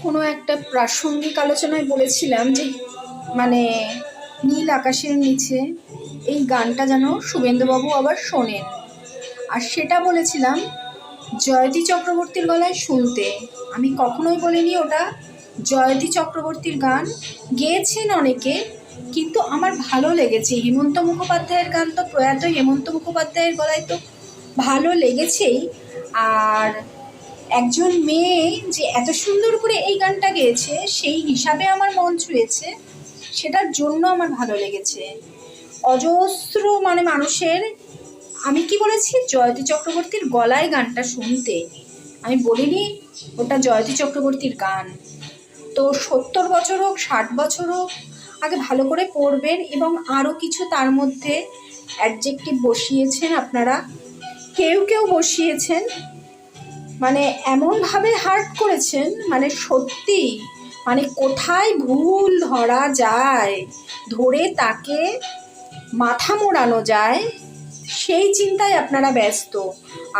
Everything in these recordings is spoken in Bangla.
কোনো একটা প্রাসঙ্গিক আলোচনায় বলেছিলাম যে মানে নীল আকাশের নিচে এই গানটা যেন শুভেন্দুবাবু আবার শোনেন। আর সেটা বলেছিলাম জয়তী চক্রবর্তীর গলায় শুনতে। আমি কখনোই বলিনি ওটা জয়তী চক্রবর্তীর গান। গেয়েছেন অনেকে, কিন্তু আমার ভালো লেগেছে। হেমন্ত মুখোপাধ্যায়ের গান তো প্রয়াত হেমন্ত মুখোপাধ্যায়ের গলায় তো ভালো লেগেছেই। আর একজন মেয়ে যে এত সুন্দর করে এই গানটা গেয়েছে সেই হিসাবে আমার মন ছুঁয়েছে, সেটার জন্য আমার ভালো লেগেছে। অজস্র মানুষের, আমি কি বলেছি জয়তী চক্রবর্তীর গলায় গানটা শুনতে, আমি বলিনি ওটা জয়তী চক্রবর্তীর গান। তো 70 বছর হোক 60 বছর হোক, আগে ভালো করে পড়বেন এবং আরও কিছু তার মধ্যে অ্যাডজেক্টিভ বসিয়েছেন আপনারা, কেউ কেউ বসিয়েছেন এমনভাবে হার্ট করেছেন, সত্যি কোথায় ভুল ধরা যায়, ধরে তাকে মাথা মোড়ানো যায়, সেই চিন্তায় আপনারা ব্যস্ত।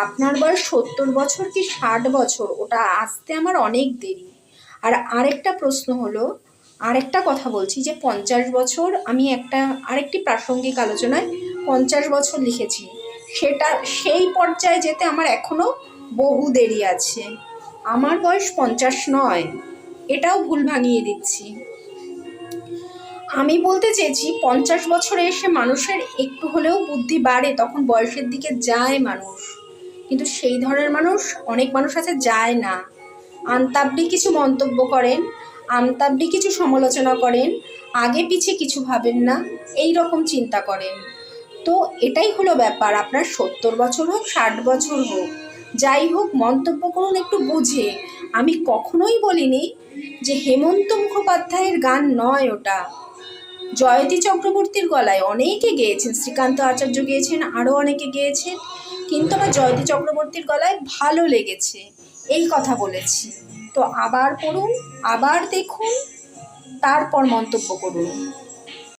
আপনার বয়স 70 বছর কি 60 বছর, ওটা আসতে আমার অনেক দেরি। আর আরেকটা প্রশ্ন হলো, আরেকটা কথা বলছি যে 50 বছর, আমি আরেকটি প্রাসঙ্গিক আলোচনায় 50 বছর লিখেছি, সেই পর্যায়ে যেতে আমার এখনো বহু দেরি আছে। আমার বয়স 50 নয়, এটাও ভুল ভাঙিয়ে দিচ্ছি। আমি বলতে চেয়েছি 50 বছরে এসে মানুষের একটু হলেও বুদ্ধি বাড়ে, তখন বয়সের দিকে যায় মানুষ। কিন্তু সেই ধরনের অনেক মানুষ আছে যায় না, আনতাবড়ি কিছু মন্তব্য করেন, আমতাবড়ি কিছু সমালোচনা করেন, আগে পিছে কিছু ভাবেন না, এই রকম চিন্তা করেন। তো এটাই হলো ব্যাপার। আপনার 70 বছর হোক 60 বছর হোক, যাই হোক, মন্তব্য করুন একটু বুঝে। আমি কখনোই বলিনি যে হেমন্ত মুখোপাধ্যায়ের গান নয় ওটা, জয়তী চক্রবর্তীর গলায় অনেকে গেয়েছেন, শ্রীকান্ত আচার্য গেয়েছেন, আরও অনেকে গেয়েছেন, কিন্তু আমার জয়তী চক্রবর্তীর গলায় ভালো লেগেছে, এই কথা বলেছি। তো আবার পড়ুন, আবার দেখুন, তারপর মন্তব্য করুন।